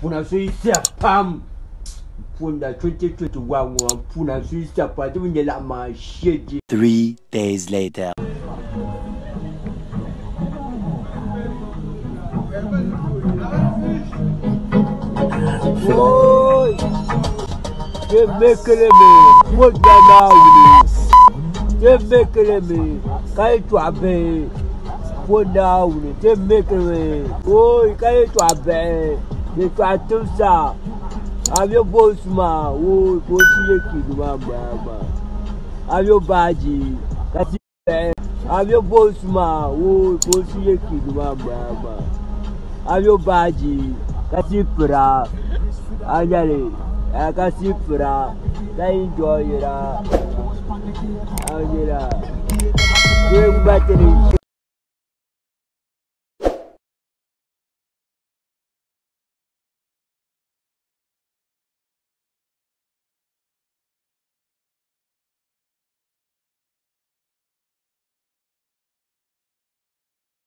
Puna suisa pam. Puna 2021 puna suisa pa tu nyela ma shedi. 3 days later. Oi! Que mekeleme, moja nauli. Que mekeleme, kai tu abe. Puna uli, que mekeleme. Oi, kai tu abe. Que tu atusa. Avio bosma, oi, bosi yeki mama. Avio baji, kasi avio bosma, oi, bosi yeki mama. Avio baji, kasi pra. Anjali, kasi pra. Kai enjoy ra. Anjala. Yang bateri.